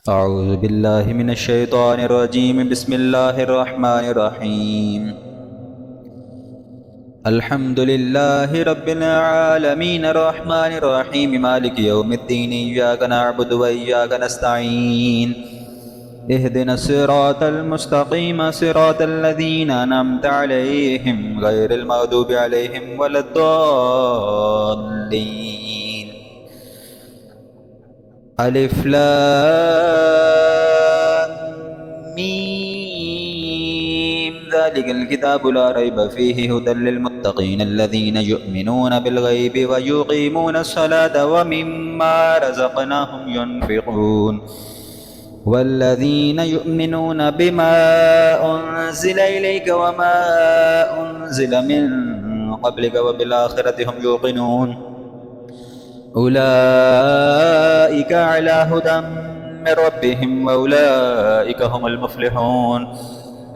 أعوذ بالله من الشيطان الرجيم بسم الله الرحمن الرحيم الحمد لله رب العالمين الرحمن الرحيم مالك يوم الدين إياك نعبد وإياك نستعين اهدنا الصراط المستقيم صراط الذين أنعمت عليهم غير المغضوب عليهم ولا الضالين ألف لام ميم ذلك الكتاب لا ريب فيه هدى للمتقين الذين يؤمنون بالغيب ويقيمون الصلاة ومما رزقناهم ينفقون والذين يؤمنون بما أنزل إليك وما أنزل من قبلك وبالآخرة هم يوقنون أولئك على هدى من ربهم وأولئك هم المفلحون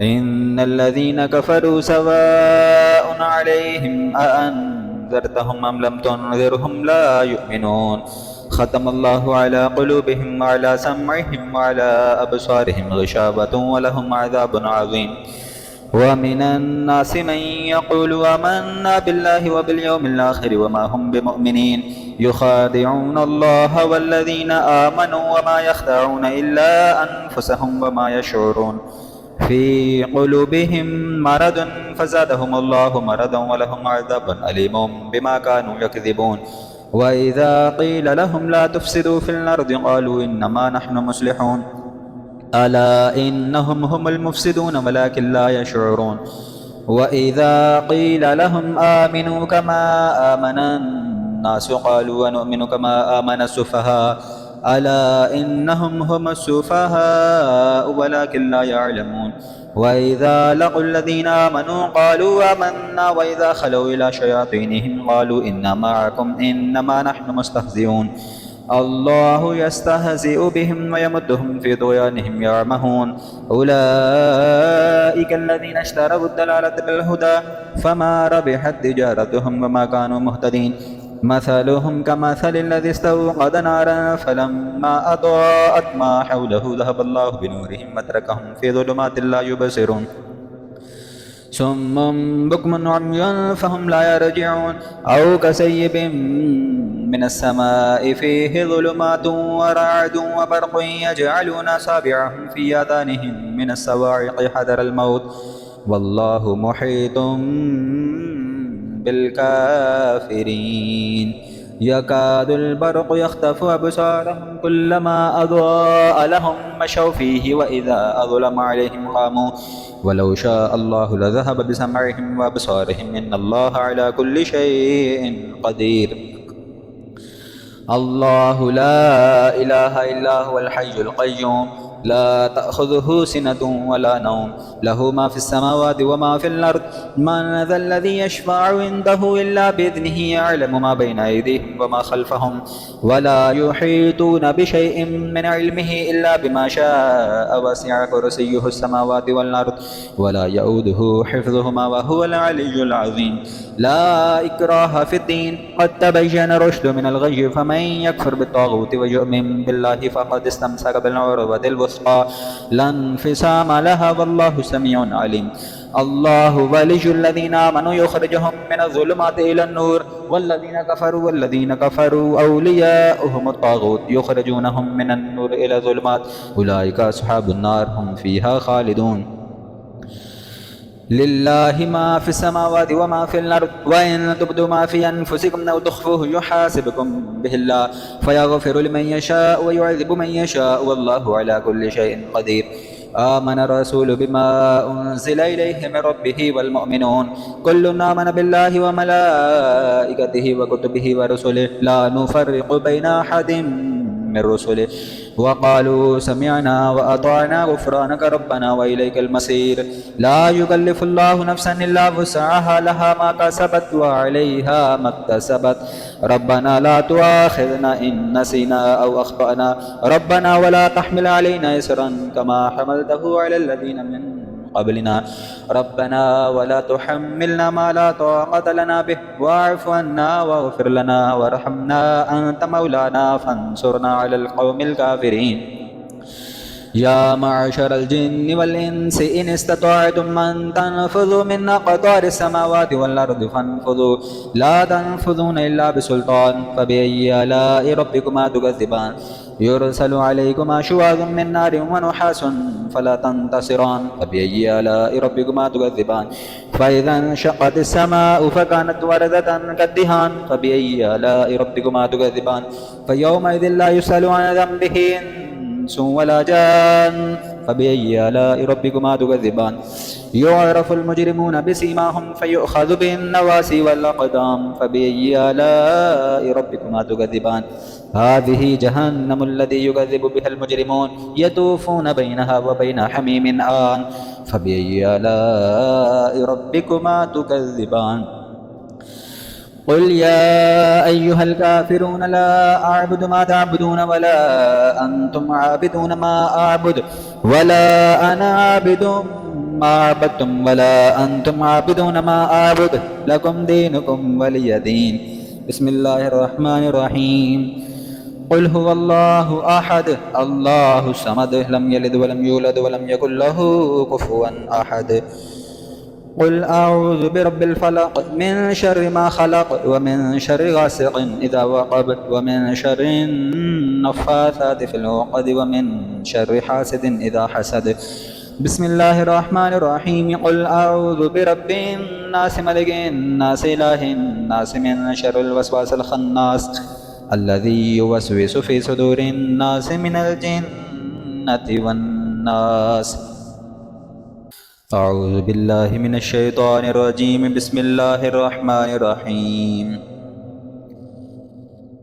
إن الذين كفروا سواء عليهم أأنذرتهم أم لم تنذرهم لا يؤمنون ختم الله على قلوبهم وعلى سمعهم وعلى أبصارهم غشاوة ولهم عذاب عظيم ومن الناس من يقول آمنا بالله وباليوم الآخر وما هم بمؤمنين يخادعون الله والذين آمنوا وما يخدعون إلا أنفسهم وما يشعرون في قلوبهم مرض فزادهم الله مرضا ولهم عذاب أليم بما كانوا يكذبون وإذا قيل لهم لا تفسدوا في الأرض قالوا إنما نحن مصلحون ألا إنهم هم المفسدون ولكن لا يشعرون وإذا قيل لهم آمنوا كما آمن الناس قالوا ونؤمن كما آمن السفهاء ألا إنهم هم السفهاء ولكن لا يعلمون وإذا لقوا الذين آمنوا قالوا آمنا وإذا خلوا إلى شياطينهم قالوا إنا معكم إنما نحن مستهزئون الله يستهزئ بهم ويمدهم في طغيانهم يعمهون أولئك الذين اشتروا الضلالة بالهدى فما ربحت تجارتهم وما كانوا مهتدين مثلهم كمثل الذي استوقد نارا فلما أضاءت ما حوله ذهب الله بنورهم وتركهم في ظلمات لا يبصرون صم بكم عمي فهم لا يرجعون أو كسيب من السماء فيه ظلمات ورعد وبرق يجعلون أصابعهم في آذانهم من الصواعق حذر الموت والله محيط بالكافرين يكاد البرق يخطف أبصارهم كلما أضاء لهم مشوا فيه وإذا أظلم عليهم قاموا ولو شاء الله لذهب بسمعهم وأبصارهم إن الله على كل شيء قدير الله لا إله إلا هو الحي القيوم لا تأخذه سنة ولا نوم له ما في السماوات وما في الأرض من ذا الذي يشفع عنده إلا بإذنه يعلم ما بين أيديهم وما خلفهم ولا يحيطون بشيء من علمه إلا بما شاء وسع كرسيه السماوات والأرض ولا يؤوده حفظهما وهو العلي العظيم لا إكراه في الدين قد تبين الرشد من الغي فمن يكفر بالطاغوت ويؤمن بالله فقد استمسك بالعروة الوثقى لا انفصام لها والله سميع عليم الله ولي الذين آمنوا يخرجهم من الظلمات إلى النور والذين كفروا أولياؤهم الطاغوت يخرجونهم من النور إلى الظلمات أولئك أصحاب النار هم فيها خالدون لله ما في السماوات وما في الأرض وإن تبدوا ما في أنفسكم أو تخفوه يحاسبكم به الله فيغفر لمن يشاء ويعذب من يشاء والله على كل شيء قدير آمن الرسول بما أنزل إليه من ربه والمؤمنون كل آمن بالله وملائكته وكتبه ورسله لا نفرق بين أحد من رسله وقالوا سمعنا وأطعنا غفرانك ربنا وإليك المصير لا يكلف الله نفسا إلا وسعها لها ما كسبت وعليها ما اكتسبت ربنا لا تؤاخذنا إن نسينا أو أخطأنا ربنا ولا تحمل علينا إصرا كما حملته على الذين من قبلنا ربنا ولا تحملنا ما لا طاقة لنا به واعف عنا واغفر لنا وارحمنا أنت مولانا فانصرنا على القوم الكافرين يا معشر الجن والإنس إن استطعتم أن تنفذوا من أقطار السماوات والأرض فانفذوا لا تنفذون إلا بسلطان فبأي آلاء ربكما تكذبان يرسل عليكما شواظ من نار ونحاس فلا تنتصران فبأي آلاء ربكما تكذبان فإذا انشقت السماء فكانت وردة كالدهان فبأي آلاء ربكما تكذبان فيومئذ لا يسأل عن ذنبه إنس ولا جان فبأي آلاء ربكما تكذبان يعرف المجرمون بسيماهم فيؤخذ بالنواسي والأقدام فبأي آلاء ربكما تكذبان هذه جهنم الذي يكذب بها المجرمون يطوفون بينها وبين حميم آن فبأي آلاء ربكما تكذبان قل يا أيها الكافرون لا أعبد ما تعبدون ولا أنتم عابدون ما أعبد ولا أنا عابد ما عبدتم ولا أنتم عابدون ما أعبد لكم دينكم ولي دين بسم الله الرحمن الرحيم قل هو الله أحد الله الصمد لم يلد ولم يولد ولم يكن له كفوا أحد قل أعوذ برب الفلق من شر ما خلق ومن شر غاسق إذا وقب ومن شر النفاثات في العقد ومن شر حاسد إذا حسد بسم الله الرحمن الرحيم قل أعوذ برب الناس ملك الناس إله الناس من شر الوسواس الخناس الذي يوسوس في صدور الناس من الجنة والناس أعوذ بالله من الشيطان الرجيم بسم الله الرحمن الرحيم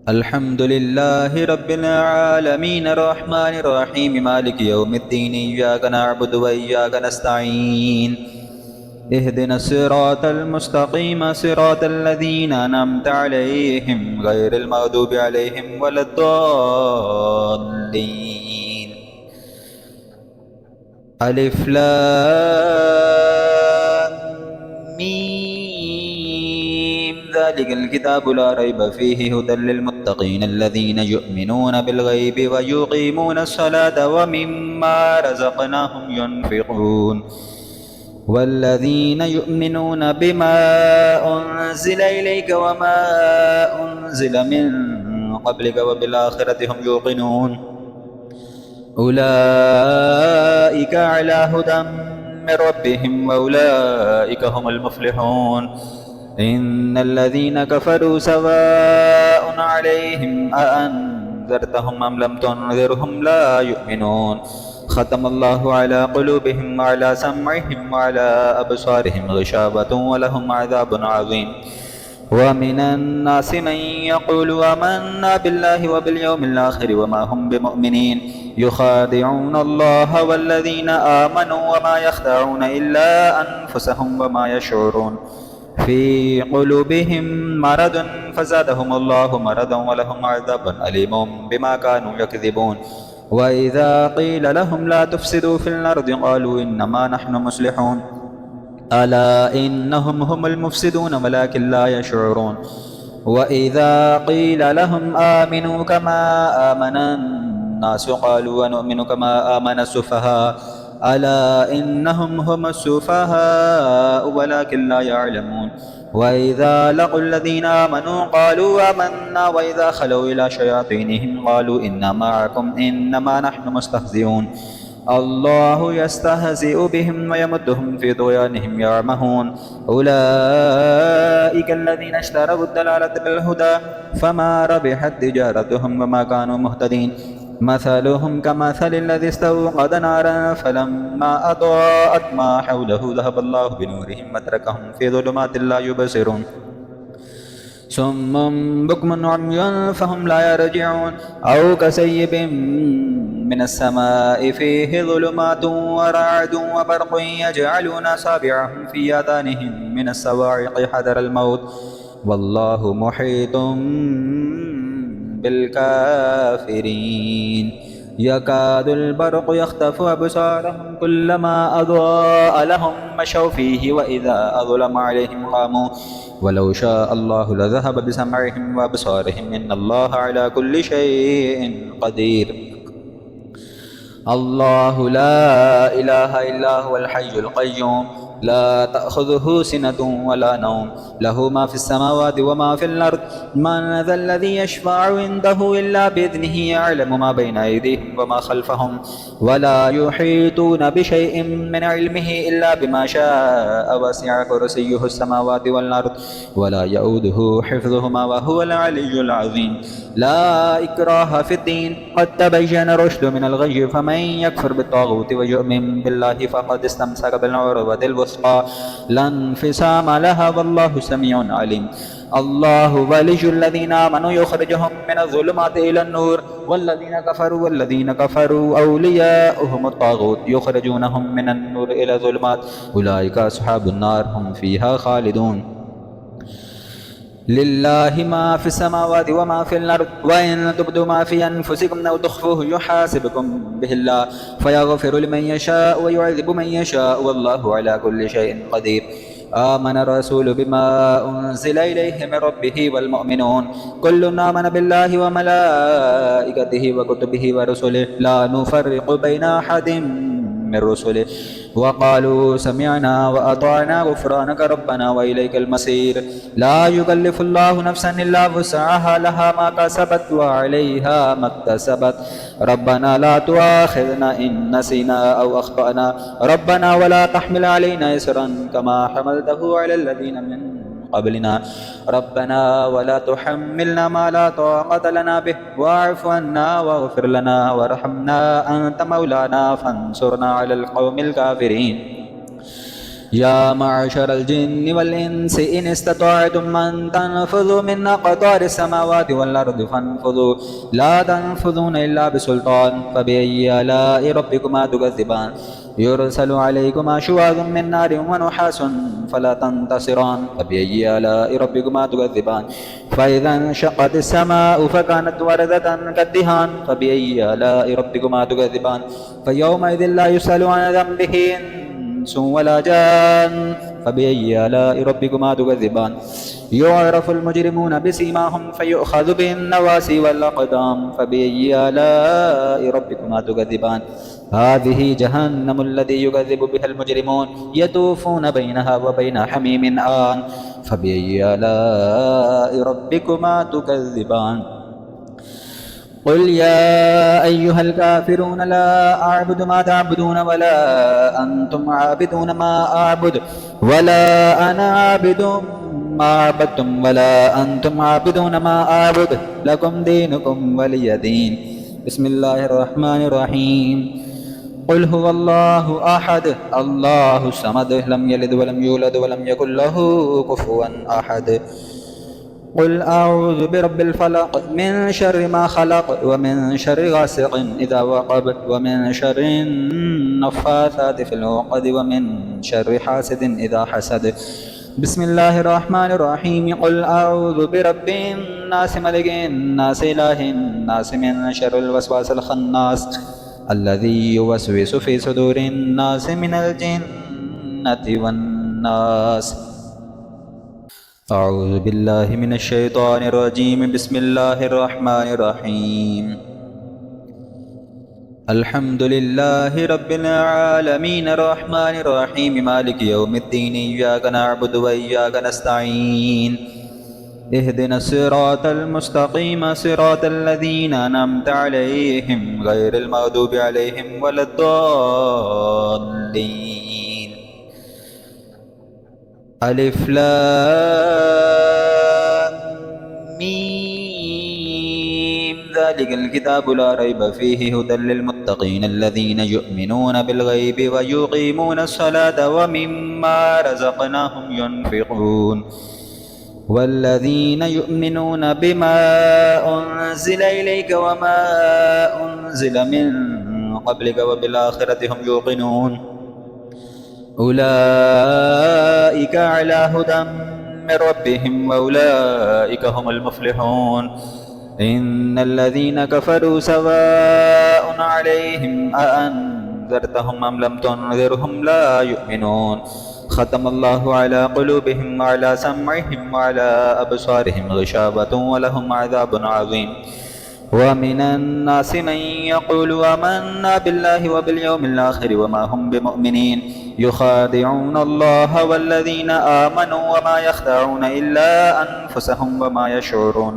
الحمد لله رب العالمين الرحمن الرحيم مالك يوم الدين إياك نعبد وإياك نستعين اهدنا الصراط المستقيم صراط الذين أنعمت عليهم غير المغضوب عليهم ولا الضالين ألف لام ميم ذلك الكتاب لا ريب فيه هدى للمتقين الذين يؤمنون بالغيب ويقيمون الصلاة ومما رزقناهم ينفقون والذين يؤمنون بما أنزل إليك وما أنزل من قبلك وبالآخرة هم يوقنون أولئك على هدى من ربهم وأولئك هم المفلحون إن الذين كفروا سواء عليهم أأنذرتهم أم لم تنذرهم لا يؤمنون ختم الله على قلوبهم وعلى سمعهم وعلى أبصارهم غشاوة ولهم عذاب عظيم ومن الناس من يقول آمنا بالله وباليوم الآخر وما هم بمؤمنين يخادعون الله والذين آمنوا وما يخدعون إلا أنفسهم وما يشعرون في قلوبهم مرض فزادهم الله مرضا ولهم عذاب أليم بما كانوا يكذبون وإذا قيل لهم لا تفسدوا في الأرض قالوا إنما نحن مصلحون ألا إنهم هم المفسدون ولكن لا يشعرون وإذا قيل لهم آمنوا كما آمن الناس قالوا ونؤمن كما آمن السفهاء ألا إنهم هم السفهاء ولكن لا يعلمون وإذا لقوا الذين آمنوا قالوا آمنا وإذا خلوا إلى شياطينهم قالوا إنا معكم إنما نحن مستهزئون الله يستهزئ بهم ويمدهم في طغيانهم يعمهون أولئك الذين اشتروا الضلالة بالهدى فما ربحت تجارتهم وما كانوا مهتدين مثلهم كمثل الذي استوقد نارا فلما أضاءت ما حوله ذهب الله بنورهم وتركهم في ظلمات لا يبصرون صم بكم عمي فهم لا يرجعون أو كسيب من السماء فيه ظلمات ورعد وبرق يجعلون أصابعهم في آذانهم من الصواعق حذر الموت والله محيط بالكافرين يكاد البرق يخطف أبصارهم كلما أضاء لهم مشوا فيه وإذا أظلم عليهم قاموا ولو شاء الله لذهب بسمعهم وأبصارهم إن الله على كل شيء قدير الله لا إله إلا هو الحي القيوم لا تأخذه سنة ولا نوم له ما في السماوات وما في الأرض من ذا الذي يشفع عنده إلا بإذنه يعلم ما بين أيديهم وما خلفهم ولا يحيطون بشيء من علمه إلا بما شاء وسع كرسيه السماوات والأرض ولا يؤوده حفظهما وهو العلي العظيم لا إكراه في الدين قد تبين الرشد من الغي فمن يكفر بالطاغوت ويؤمن بالله فقد استمسك بالعروة الوثقى لا انفصام لها والله سميع عليم الله ولي الذين آمنوا يخرجهم من الظلمات إلى النور والذين كفروا أولياؤهم الطاغوت يخرجونهم من النور إلى الظلمات أولئك أصحاب النار هم فيها خالدون لله ما في السماوات وما في الأرض وإن تبدوا ما في أنفسكم أو تخفوه يحاسبكم به الله فيغفر لمن يشاء ويعذب من يشاء والله على كل شيء قدير آمن الرسول بما أنزل إليه من ربه والمؤمنون كل آمن بالله وملائكته وكتبه ورسله لا نفرق بين أحد من رسله وقالوا سمعنا وأطعنا غفرانك ربنا وإليك المصير لا يكلف الله نفسا إلا وسعها لها ما كسبت وعليها ما اكتسبت ربنا لا تؤاخذنا إن نسينا أو أخطأنا ربنا ولا تحمل علينا إصرا كما حملته على الذين من قبلنا ربنا ولا تحملنا ما لا طاقة لنا به واعف عنا واغفر لنا وارحمنا أنت مولانا فانصرنا على القوم الكافرين يا معشر الجن والإنس إن استطعتم أن تنفذوا من أقطار السماوات والأرض فانفذوا لا تنفذون إلا بسلطان فبأي آلاء ربكما تكذبان يرسل عليكما شواظ من نار ونحاس فلا تنتصران فبأي آلاء ربكما تكذبان فإذا انشقت السماء فكانت وردة كالدهان فبأي آلاء ربكما تكذبان فيومئذ لا يسأل عن ذنبه إنس ولا جان فبأي آلاء ربكما تكذبان يعرف المجرمون بسيماهم فيؤخذ بالنواسي والأقدام فبأي آلاء ربكما تكذبان هذه جهنم الذي يكذب بها المجرمون يطوفون بينها وبين حميم آن فبأي آلاء ربكما تكذبان قل يا أيها الكافرون لا أعبد ما تعبدون ولا أنتم عابدون ما أعبد ولا أنا عابد ما عبدتم ولا أنتم عابدون ما أعبد لكم دينكم ولي دين بسم الله الرحمن الرحيم قل هو الله أحد الله الصمد لم يلد ولم يولد ولم يكن له كفوا أحد قل أعوذ برب الفلق من شر ما خلق ومن شر غاسق إذا وقب ومن شر النفاثات في العقد ومن شر حاسد إذا حسد بسم الله الرحمن الرحيم قل أعوذ برب الناس ملك الناس إله الناس من شر الوسواس الخناس الذي يوسوس في صدور الناس من الجنة والناس أعوذ بالله من الشيطان الرجيم بسم الله الرحمن الرحيم الحمد لله رب العالمين الرحمن الرحيم مالك يوم الدين إياك نعبد وإياك نستعين اهدنا الصراط المستقيم صراط الذين أنعمت عليهم غير المغضوب عليهم ولا الضالين ألف لام ميم ذلك الكتاب لا ريب فيه هدى للمتقين الذين يؤمنون بالغيب ويقيمون الصلاة ومما رزقناهم ينفقون والذين يؤمنون بما أنزل إليك وما أنزل من قبلك وبالآخرة هم يوقنون أولئك على هدى من ربهم وأولئك هم المفلحون إن الذين كفروا سواء عليهم أأنذرتهم أم لم تنذرهم لا يؤمنون ختم الله على قلوبهم وعلى سمعهم وعلى أبصارهم غشاوة ولهم عذاب عظيم ومن الناس من يقول آمنا بالله وباليوم الآخر وما هم بمؤمنين يخادعون الله والذين آمنوا وما يخدعون إلا أنفسهم وما يشعرون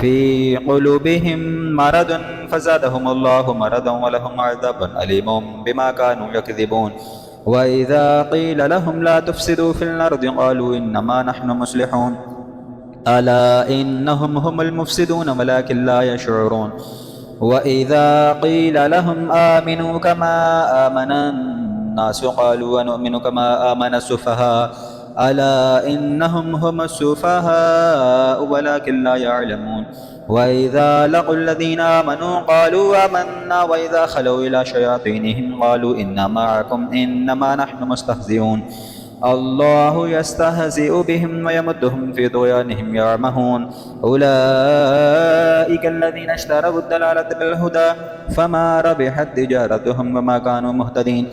في قلوبهم مرض فزادهم الله مرضا ولهم عذاب أليم بما كانوا يكذبون وإذا قيل لهم لا تفسدوا في الأرض قالوا إنما نحن مصلحون ألا إنهم هم المفسدون ولكن لا يشعرون وإذا قيل لهم آمنوا كما آمن الناس قالوا ونؤمن كما آمن السفهاء ألا إنهم هم السفهاء ولكن لا يعلمون وإذا لقوا الذين آمنوا قالوا آمنا وإذا خلوا إلى شياطينهم قالوا إنا معكم إنما نحن مستهزئون الله يستهزئ بهم ويمدهم في طغيانهم يعمهون أولئك الذين اشتروا الضلالة بالهدى فما ربحت تجارتهم وما كانوا مهتدين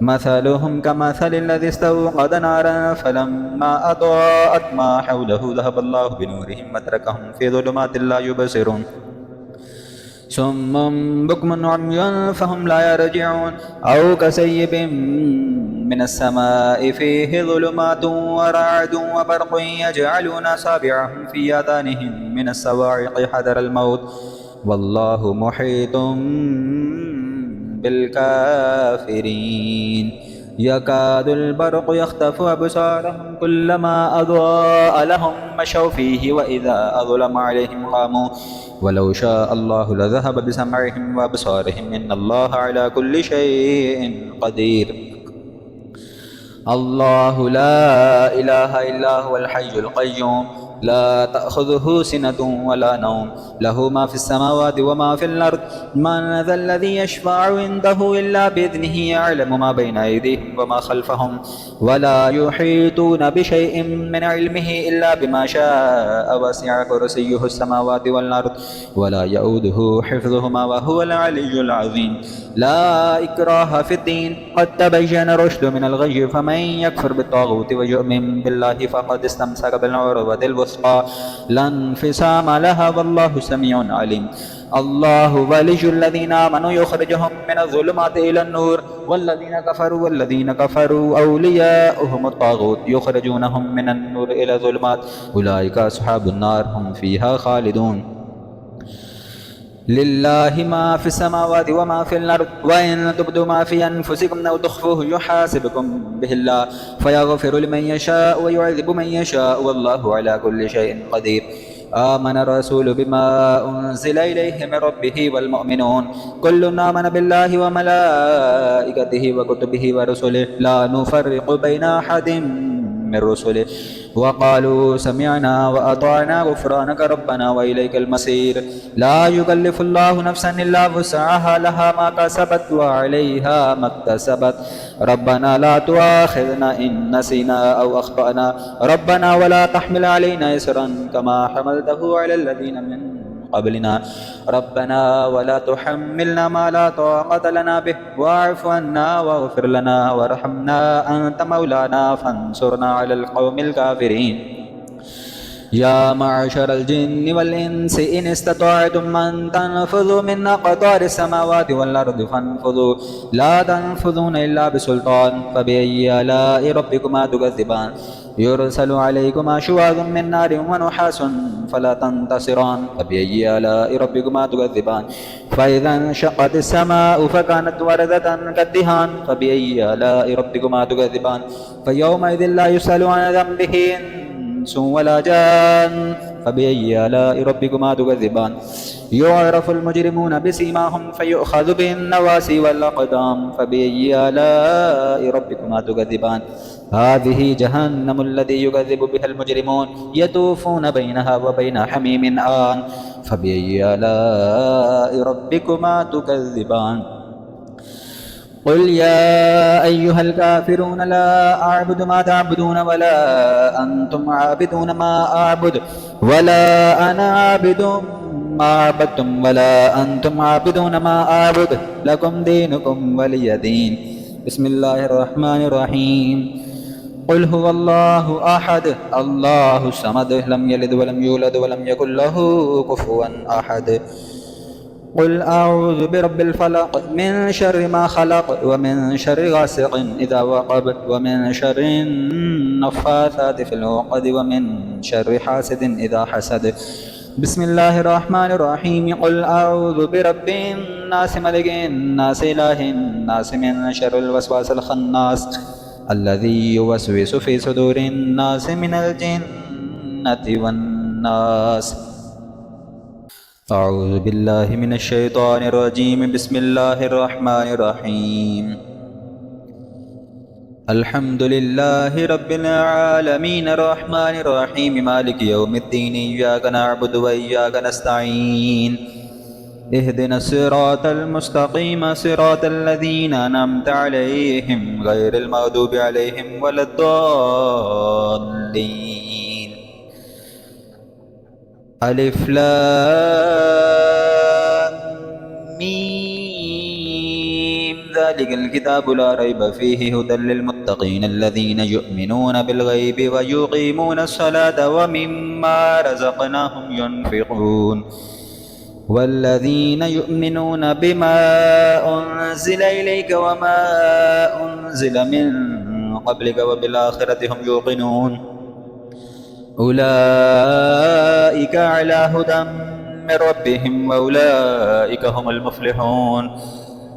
مثلهم كمثل الذي استوقد نارا فلما أضاءت ما حوله ذهب الله بنورهم وتركهم في ظلمات لا يبصرون صم بكم عمي فهم لا يرجعون أو كسيب من السماء فيه ظلمات ورعد وبرق يجعلون أصابعهم في آذانهم من الصواعق حذر الموت والله محيط بالكافرين يكاد البرق يخطف أبصارهم كلما أضاء لهم مشوا فيه وإذا أظلم عليهم قاموا ولو شاء الله لذهب بسمعهم وأبصارهم إن الله على كل شيء قدير الله لا إله إلا هو الحي القيوم لا تأخذه سنة ولا نوم له ما في السماوات وما في الأرض من ذا الذي يشفع عنده إلا بإذنه يعلم ما بين أيديهم وما خلفهم ولا يحيطون بشيء من علمه إلا بما شاء وسع كرسيه السماوات والأرض ولا يؤوده حفظهما وهو العلي العظيم لا إكراه في الدين قد تبين الرشد من الغي فمن يكفر بالطاغوت ويؤمن بالله فقد استمسك بالعروة الوثقى لا انفصام لها والله سميع عليم الله ولي الذين آمنوا يخرجهم من الظلمات إلى النور والذين كفروا أولياؤهم الطاغوت يخرجونهم من النور إلى الظلمات أولئك أصحاب النار هم فيها خالدون لله ما في السماوات وما في الأرض وإن تبدوا ما في أنفسكم أو تخفوه يحاسبكم به الله فيغفر لمن يشاء ويعذب من يشاء والله على كل شيء قدير آمن الرسول بما أنزل إليه من ربه والمؤمنون كل آمن بالله وملائكته وكتبه ورسله لا نفرق بين أحد من رسله وقالوا سمعنا وأطعنا غفرانك ربنا وإليك المصير لا يكلف الله نفسا إلا وسعها لها ما كسبت وعليها ما اكتسبت ربنا لا تؤاخذنا إن نسينا أو أخطأنا ربنا ولا تحمل علينا إصرا كما حملته على الذين من قبلنا ربنا ولا تحملنا ما لا طاقة لنا به واعف عنا واغفر لنا وارحمنا أنت مولانا فانصرنا على القوم الكافرين يا معشر الجن والإنس إن استطعتم أن تنفذوا من أقطار السماوات والأرض فانفذوا لا تنفذون إلا بسلطان فبأي آلاء ربكما تكذبان يرسل عليكما شواظ من نار ونحاس فلا تنتصران فبأي آلاء ربكما تكذبان فإذا انشقت السماء فكانت وردة كالدهان فبأي آلاء ربكما تكذبان فيومئذ لا يسأل عن ذنبه إنس ولا جان فبأي آلاء ربكما تكذبان يعرف المجرمون بسيماهم فيؤخذ بالنواسي والأقدام فبأي آلاء ربكما تكذبان هذه جهنم الذي يكذب بها المجرمون يطوفون بينها وبين حميم آن فبأي آلاء ربكما تكذبان قل يا أيها الكافرون لا أعبد ما تعبدون ولا أنتم عابدون ما أعبد ولا أنا عابد ما عبدتم ولا أنتم عابدون ما أعبد لكم دينكم ولي دين بسم الله الرحمن الرحيم قل هو الله أحد الله الصمد لم يلد ولم يولد ولم يكن له كفوا أحد قل أعوذ برب الفلق من شر ما خلق ومن شر غاسق إذا وقب ومن شر النفاثات في العقد ومن شر حاسد إذا حسد. بسم الله الرحمن الرحيم. قل أعوذ برب الناس ملك الناس إله الناس من شر الوسواس الخناس الذي يوسوس في صدور الناس من الجنة والناس. أعوذ بالله من الشيطان الرجيم. بسم الله الرحمن الرحيم. الحمد لله رب العالمين الرحمن الرحيم مالك يوم الدين إياك نعبد وإياك نستعين اهدنا الصراط المستقيم صراط الذين أنعمت عليهم غير المغضوب عليهم ولا الضالين. ألف لام ميم ذلك الكتاب لا ريب فيه هدى للمتقين الذين يؤمنون بالغيب ويقيمون الصلاة ومما رزقناهم ينفقون والذين يؤمنون بما أنزل إليك وما أنزل من قبلك وبالآخرة هم يوقنون أولئك على هدى من ربهم وأولئك هم المفلحون.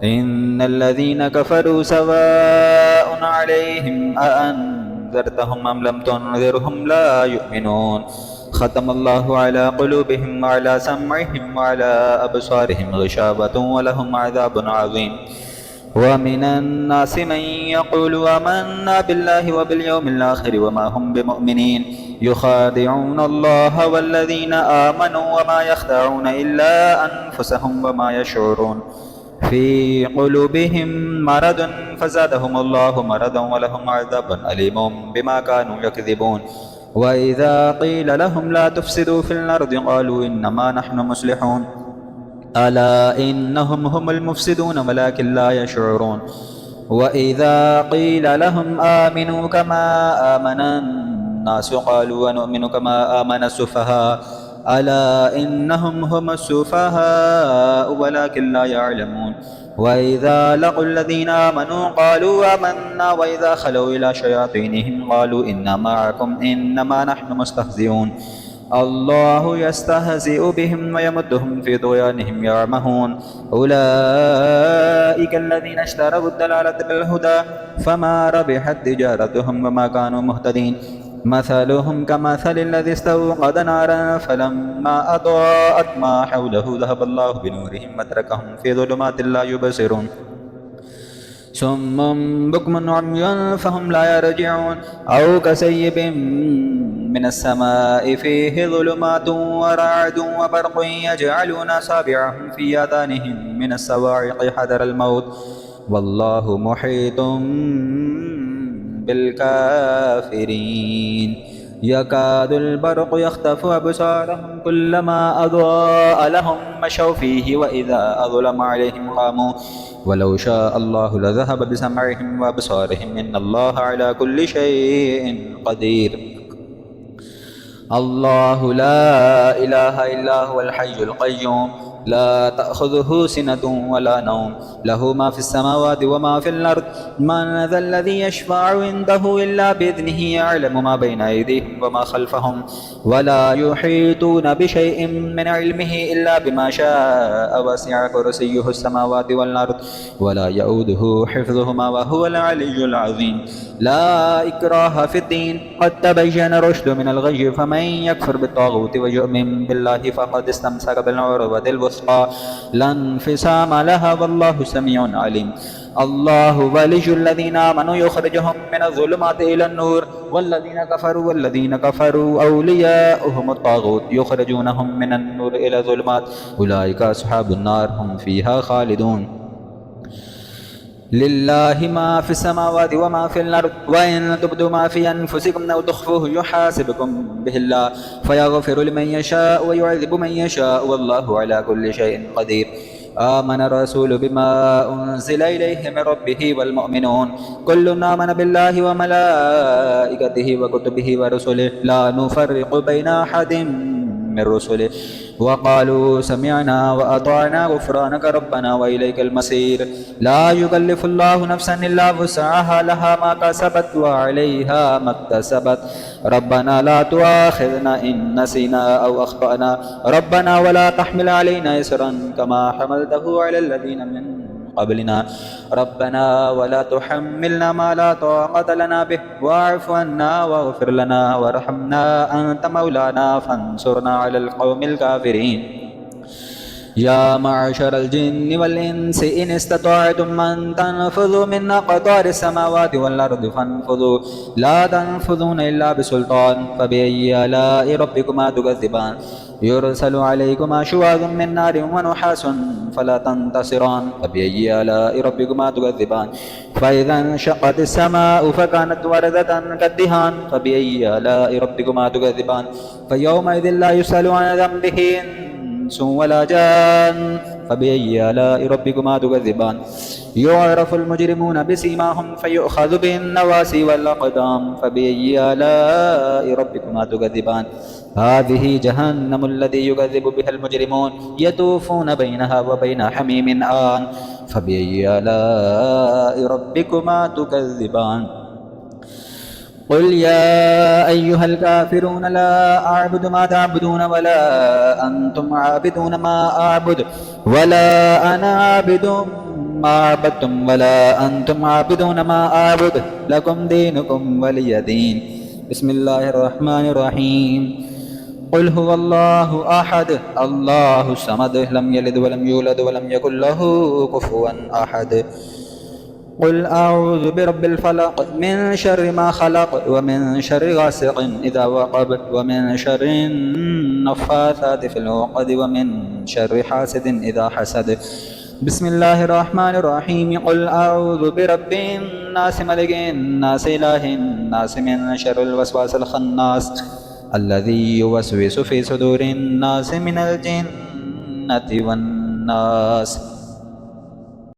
إن الذين كفروا سواء عليهم أأنذرتهم أم لم تنذرهم لا يؤمنون ختم الله على قلوبهم وعلى سمعهم وعلى أبصارهم غشاوة ولهم عذاب عظيم. ومن الناس من يقول آمنا بالله وباليوم الآخر وما هم بمؤمنين يخادعون الله والذين آمنوا وما يخدعون إلا أنفسهم وما يشعرون في قلوبهم مرض فزادهم الله مرضا ولهم عذاب أليم بما كانوا يكذبون. وإذا قيل لهم لا تفسدوا في الأرض قالوا إنما نحن مصلحون ألا إنهم هم المفسدون ولكن لا يشعرون. وإذا قيل لهم آمنوا كما آمن الناس قالوا ونؤمن كما آمن السفهاء ألا إنهم هم السفهاء ولكن لا يعلمون. وإذا لقوا الذين آمنوا قالوا آمنا وإذا خلوا إلى شياطينهم قالوا إنا معكم إنما نحن مستهزئون الله يستهزئ بهم ويمدهم في طغيانهم يعمهون. أولئك الذين اشتروا الضلالة بالهدى فما ربحت تجارتهم وما كانوا مهتدين مثلهم كمثل الذي استوقد نارا فلما أضاءت ما حوله ذهب الله بنورهم وتركهم في ظلمات لا يبصرون صم بكم عمي فهم لا يرجعون أو كسيب من السماء فيه ظلمات ورعد وبرق يجعلون أصابعهم في آذانهم من الصواعق حذر الموت والله محيط بالكافرين. يكاد البرق يخطف أبصارهم كلما أضاء لهم مشوا فيه وإذا أظلم عليهم قاموا ولو شاء الله لذهب بسمعهم وأبصارهم إن الله على كل شيء قدير. الله لا إله إلا هو الحي القيوم لا تأخذه سنة ولا نوم له ما في السماوات وما في الأرض من ذا الذي يشفع عنده إلا بإذنه يعلم ما بين أيديهم وما خلفهم ولا يحيطون بشيء من علمه إلا بما شاء وسع كرسيه السماوات والأرض ولا يؤوده حفظهما وهو العلي العظيم. لا إكراه في الدين قد تبين الرشد من الغي فمن يكفر بالطاغوت ويؤمن بالله فقد استمسك بالعروة الوثقى لا انفصام لها والله سميع عليم. الله ولي الذين آمنوا يخرجهم من الظلمات إلى النور والذين كفروا أولياؤهم الطاغوت يخرجونهم من النور إلى الظلمات أولئك أصحاب النار هم فيها خالدون. لله ما في السماوات وما في الأرض وإن تبدوا ما في أنفسكم أو تخفوه يحاسبكم به الله فيغفر لمن يشاء ويعذب من يشاء والله على كل شيء قدير. آمن الرسول بما أنزل إليه من ربه والمؤمنون كل آمن بالله وملائكته وكتبه ورسله لا نفرق بين أحد من رسله وقالوا سمعنا وأطعنا غفرانك ربنا وإليك المصير لا يكلف الله نفسا إلا وسعها لها ما كسبت وعليها ما اكتسبت ربنا لا تؤاخذنا إن نسينا أو أخطأنا ربنا ولا تحمل علينا إصرا كما حملته على الذين من قبلنا ربنا ولا تحملنا ما لا طاقة لنا به واعف عنا واغفر لنا وارحمنا أنت مولانا فانصرنا على القوم الكافرين يا معشر الجن والإنس إن استطعتم أن تنفذوا من أقطار السماوات والأرض فانفذوا لا تنفذون إلا بسلطان فبأي آلاء ربكما تكذبان يرسل عليكما شواظ من نار ونحاس فلا تنتصران فبأي آلاء ربكما تكذبان فإذا انشقت السماء فكانت وردة كالدهان فبأي آلاء ربكما تكذبان فيومئذ لا يسأل عن ذنبه إنس ولا جان فبأي آلاء ربكما تكذبان يعرف المجرمون بسيماهم فيؤخذ بالنواسي والأقدام فبأي آلاء ربكما تكذبان هذه جهنم الذي يكذب بها المجرمون يطوفون بينها وبين حميم آن فبأي آلاء ربكما تكذبان قل يا أيها الكافرون لا أعبد ما تعبدون ولا أنتم عابدون ما أعبد ولا أنا عابد ما عبدتم ولا أنتم عابدون ما أعبد لكم دينكم ولي دين بسم الله الرحمن الرحيم قل هو الله أحد الله الصمد لم يلد ولم يولد ولم يكن له كفوا أحد قل أعوذ برب الفلق من شر ما خلق ومن شر غاسق إذا وقب ومن شر النفاثات في العقد ومن شر حاسد إذا حسد بسم الله الرحمن الرحيم قل أعوذ برب الناس ملك الناس إله الناس من شر الوسواس الخناس الذي يوسوس في صدور الناس من الجنة والناس